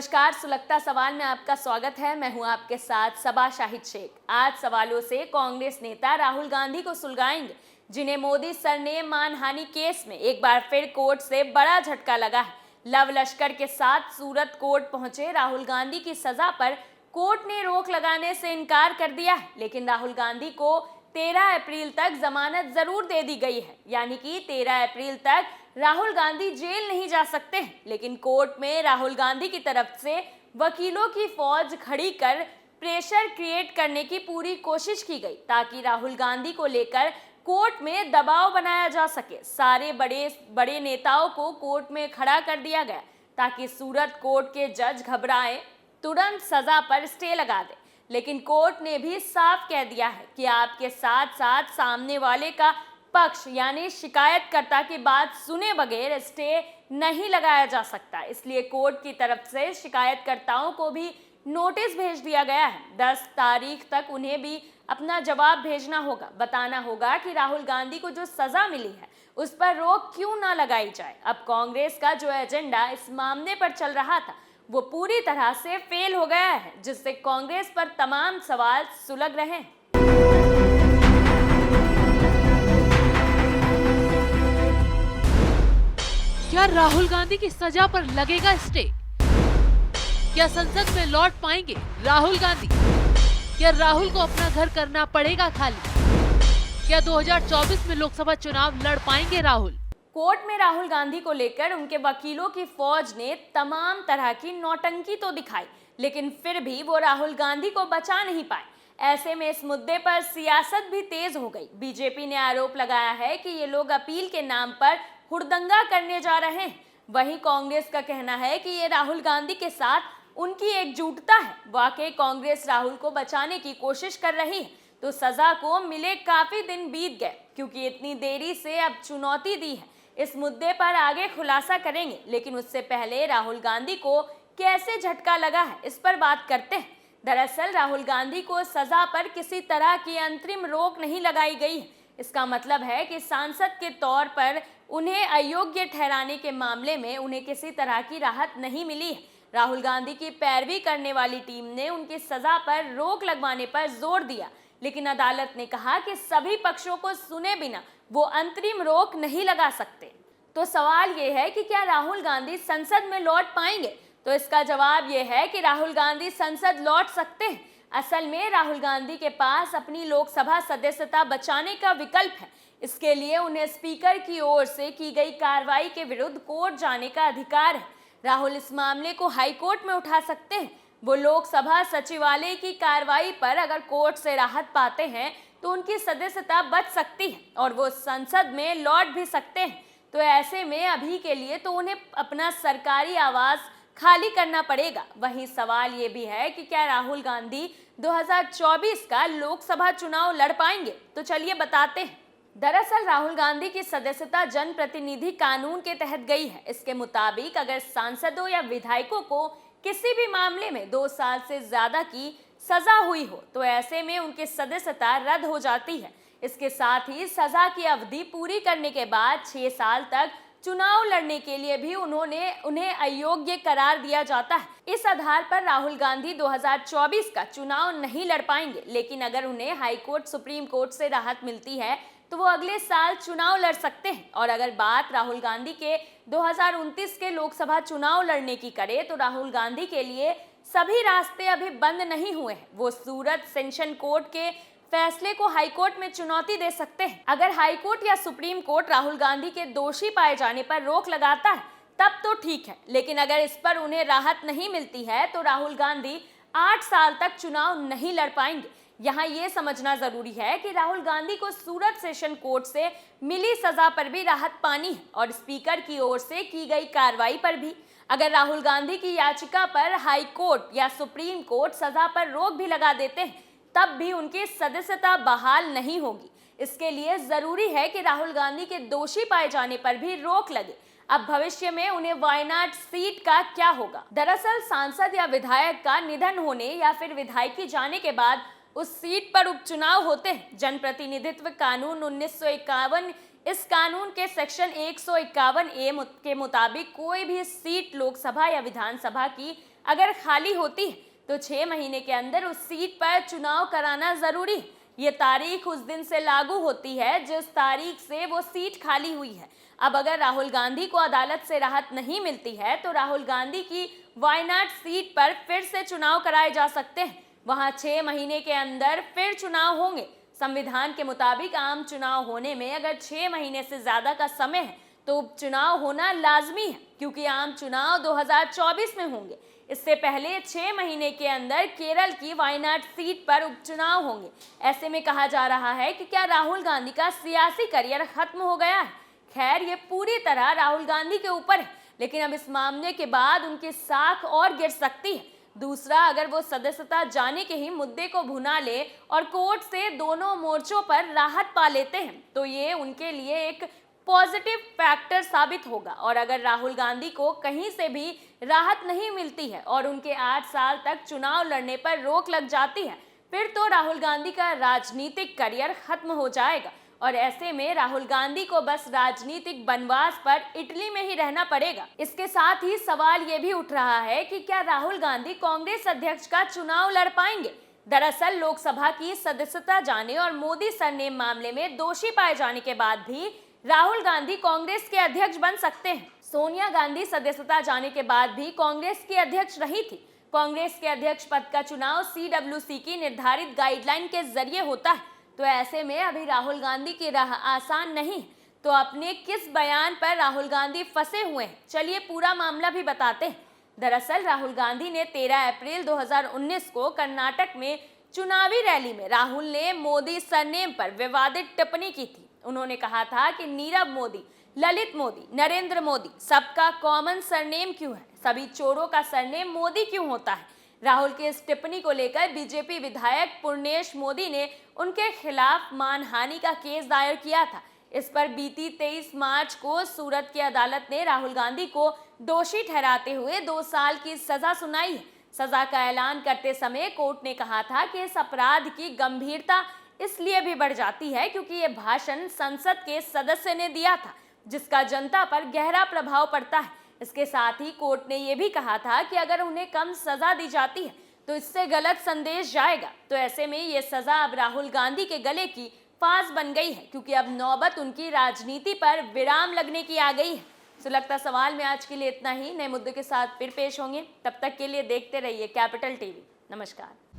नमस्कार, सुलगता सवाल में आपका स्वागत है। मैं हूं आपके साथ सबा शाहिद शेख। आज सवालों से कांग्रेस नेता राहुल गांधी को सुलगाएंगे, जिन्हें मोदी सरनेम मानहानि केस में एक बार फिर कोर्ट से बड़ा झटका लगा है। लव लश्कर के साथ सूरत कोर्ट पहुंचे राहुल गांधी की सजा पर कोर्ट ने रोक लगाने से इनकार कर दिया है, लेकिन राहुल गांधी को 13 अप्रैल तक जमानत जरूर दे दी गई है। यानी कि 13 अप्रैल तक राहुल गांधी जेल नहीं जा सकते हैं, लेकिन कोर्ट में राहुल गांधी की तरफ से वकीलों की फौज खड़ी कर प्रेशर क्रिएट करने की पूरी कोशिश की गई, ताकि राहुल गांधी को लेकर कोर्ट में दबाव बनाया जा सके। सारे बड़े बड़े नेताओं को कोर्ट में खड़ा कर दिया गया, ताकि सूरत कोर्ट के जज घबराएं, तुरंत सजा पर स्टे लगा दे। लेकिन कोर्ट ने भी साफ कह दिया है कि आपके साथ साथ सामने वाले का पक्ष यानी शिकायतकर्ता की बात सुने बगैर स्टे नहीं लगाया जा सकता। इसलिए कोर्ट की तरफ से शिकायतकर्ताओं को भी नोटिस भेज दिया गया है। 10 तारीख तक उन्हें भी अपना जवाब भेजना होगा, बताना होगा कि राहुल गांधी को जो सजा मिली है उस पर रोक क्यों ना लगाई जाए। अब कांग्रेस का जो एजेंडा इस मामले पर चल रहा था वो पूरी तरह से फेल हो गया है, जिससे कांग्रेस पर तमाम सवाल सुलग रहे हैं। क्या राहुल गांधी की सजा पर लगेगा स्टे? क्या संसद में लौट पाएंगे राहुल गांधी? क्या राहुल को अपना घर करना पड़ेगा खाली? क्या 2024 में लोकसभा चुनाव लड़ पाएंगे राहुल? कोर्ट में राहुल गांधी को लेकर उनके वकीलों की फौज ने तमाम तरह की नौटंकी तो दिखाई, लेकिन फिर भी वो राहुल गांधी को बचा नहीं पाए। ऐसे में इस मुद्दे पर सियासत भी तेज हो गई। बीजेपी ने आरोप लगाया है कि ये लोग अपील के नाम पर हुड़दंगा करने जा रहे हैं। वहीं कांग्रेस का कहना है कि ये राहुल गांधी के साथ उनकी एकजुटता है। वाकई कांग्रेस राहुल को बचाने की कोशिश कर रही है, तो सजा को मिले काफी दिन बीत गए, क्योंकि इतनी देरी से अब चुनौती दी है। इस मुद्दे पर आगे खुलासा करेंगे, लेकिन उससे पहले राहुल गांधी को कैसे झटका लगा है इस पर बात करते हैं। दरअसल राहुल गांधी को सजा पर किसी तरह की अंतरिम रोक नहीं लगाई गई है। इसका मतलब है कि सांसद के तौर पर उन्हें अयोग्य ठहराने के मामले में उन्हें किसी तरह की राहत नहीं मिली है। राहुल गांधी की पैरवी करने वाली टीम ने उनकी सजा पर रोक लगवाने पर जोर दिया, लेकिन अदालत ने कहा कि सभी पक्षों को सुने बिना वो अंतरिम रोक नहीं लगा सकते। तो सवाल ये है कि क्या राहुल गांधी संसद में लौट पाएंगे? तो इसका जवाब ये है कि राहुल गांधी संसद लौट सकते हैं। असल में राहुल गांधी के पास अपनी लोकसभा सदस्यता बचाने का विकल्प है। इसके लिए उन्हें स्पीकर की ओर से की गई कार्रवाई के विरुद्ध कोर्ट जाने का अधिकार है। राहुल इस मामले को हाई कोर्ट में उठा सकते हैं। वो लोकसभा सचिवालय की कार्रवाई पर अगर कोर्ट से राहत पाते हैं तो उनकी सदस्यता बच सकती है और वो संसद में लौट भी सकते हैं। तो ऐसे में अभी के लिए तो उन्हें अपना सरकारी आवास खाली करना पड़ेगा। वहीं सवाल ये भी है कि क्या राहुल गांधी 2024 का लोकसभा चुनाव लड़ पाएंगे? तो चलिए बताते हैं। दरअसल राहुल गांधी की सदस्यता जनप्रतिनिधि कानून के तहत गई है। इसके मुताबिक अगर सांसदों या विधायकों को किसी भी मामले में 2 साल से ज्यादा की सजा हुई हो तो ऐसे में उनकी सदस्यता रद्द हो जाती है। इसके साथ ही सजा की अवधि पूरी करने के बाद 6 साल तक चुनाव लड़ने के लिए भी उन्हें अयोग्य करार दिया जाता है। इस आधार पर राहुल गांधी 2024 का चुनाव नहीं लड़ पाएंगे, लेकिन अगर उन्हें हाई कोर्ट, सुप्रीम कोर्ट से राहत मिलती है तो वो अगले साल चुनाव लड़ सकते हैं। और अगर बात राहुल गांधी के 2029 के लोकसभा चुनाव लड़ने की करे तो राहुल गांधी के लिए सभी रास्ते अभी बंद नहीं हुए हैं। वो सूरत सेशन कोर्ट के फैसले को हाईकोर्ट में चुनौती दे सकते हैं। अगर हाईकोर्ट या सुप्रीम कोर्ट राहुल गांधी के दोषी पाए जाने पर रोक लगाता है तब तो ठीक है, लेकिन अगर इस पर उन्हें राहत नहीं मिलती है तो राहुल गांधी 8 साल तक चुनाव नहीं लड़ पाएंगे। यहाँ ये समझना जरूरी है कि राहुल गांधी को सूरत सेशन कोर्ट से मिली सजा पर भी राहत पानी है और स्पीकर की ओर से की गई कार्रवाई पर भी। अगर राहुल गांधी की याचिका पर हाई कोर्ट या सुप्रीम कोर्ट सजा पर रोक भी लगा देते हैं तब भी उनकी सदस्यता बहाल नहीं होगी। इसके लिए जरूरी है कि राहुल गांधी के दोषी पाए जाने पर भी रोक लगे। अब भविष्य में उन्हें वायनाड सीट का क्या होगा? दरअसल सांसद या विधायक का निधन होने या फिर विधायकी जाने के बाद उस सीट पर उपचुनाव होते हैं। जनप्रतिनिधित्व कानून 1951, इस कानून के सेक्शन 151A के मुताबिक कोई भी सीट लोकसभा या विधानसभा की अगर खाली होती है तो 6 महीने के अंदर उस सीट पर चुनाव कराना जरूरी है। ये तारीख उस दिन से लागू होती है जिस तारीख से वो सीट खाली हुई है। अब अगर राहुल गांधी को अदालत से राहत नहीं मिलती है तो राहुल गांधी की वायनाड सीट पर फिर से चुनाव कराए जा सकते हैं। वहां 6 महीने के अंदर फिर चुनाव होंगे। संविधान के मुताबिक आम चुनाव होने में अगर 6 महीने से ज्यादा का समय है तो उपचुनाव होना लाजमी है, क्योंकि आम चुनाव 2024 में होंगे। इससे पहले 6 महीने के अंदर केरल की वायनाड सीट पर उपचुनाव होंगे। ऐसे में कहा जा रहा है कि क्या राहुल गांधी का सियासी करियर खत्म हो गया है? खैर, ये पूरी तरह राहुल गांधी के ऊपर है, लेकिन अब इस मामले के बाद उनकी साख और गिर सकती है। दूसरा, अगर वो सदस्यता जाने के ही मुद्दे को भुना ले और कोर्ट से दोनों मोर्चों पर राहत पा लेते हैं तो ये उनके लिए एक पॉजिटिव फैक्टर साबित होगा। और अगर राहुल गांधी को कहीं से भी राहत नहीं मिलती है और उनके 8 साल तक चुनाव लड़ने पर रोक लग जाती है, फिर तो राहुल गांधी का राजनीतिक करियर खत्म हो जाएगा और ऐसे में राहुल गांधी को बस राजनीतिक वनवास पर इटली में ही रहना पड़ेगा। इसके साथ ही सवाल ये भी उठ रहा है कि क्या राहुल गांधी कांग्रेस अध्यक्ष का चुनाव लड़ पाएंगे? दरअसल लोकसभा की सदस्यता जाने और मोदी सरनेम मामले में दोषी पाए जाने के बाद भी राहुल गांधी कांग्रेस के अध्यक्ष बन सकते हैं। सोनिया गांधी सदस्यता जाने के बाद भी कांग्रेस की अध्यक्ष रही थी। कांग्रेस के अध्यक्ष पद का चुनाव CWC की निर्धारित गाइडलाइन के जरिए होता है, तो ऐसे में अभी राहुल गांधी की राह आसान नहीं। तो अपने किस बयान पर राहुल गांधी फंसे हुए हैं, चलिए पूरा मामला भी बताते हैं। दरअसल राहुल गांधी ने 13 अप्रैल 2019 को कर्नाटक में चुनावी रैली में राहुल ने मोदी सरनेम पर विवादित टिप्पणी की थी। उन्होंने कहा था कि नीरव मोदी, ललित मोदी, नरेंद्र मोदी सबका कॉमन सरनेम क्यों है? सभी चोरों का सरनेम मोदी क्यों होता है? राहुल की इस टिप्पणी को लेकर बीजेपी विधायक पूर्णेश मोदी ने उनके खिलाफ मानहानि का केस दायर किया था। इस पर बीती 23 मार्च को सूरत की अदालत ने राहुल गांधी को दोषी ठहराते हुए 2 साल की सजा सुनाई है। सजा का ऐलान करते समय कोर्ट ने कहा था कि इस अपराध की गंभीरता इसलिए भी बढ़ जाती है क्योंकि ये भाषण संसद के सदस्य ने दिया था, जिसका जनता पर गहरा प्रभाव पड़ता है। इसके साथ ही कोर्ट ने यह भी कहा था कि अगर उन्हें कम सजा दी जाती है तो इससे गलत संदेश जाएगा। तो ऐसे में ये सजा अब राहुल गांधी के गले की फांस बन गई है, क्योंकि अब नौबत उनकी राजनीति पर विराम लगने की आ गई है। सुलगता सवाल में आज के लिए इतना ही। नए मुद्दों के साथ फिर पेश होंगे, तब तक के लिए देखते रहिए कैपिटल टीवी। नमस्कार।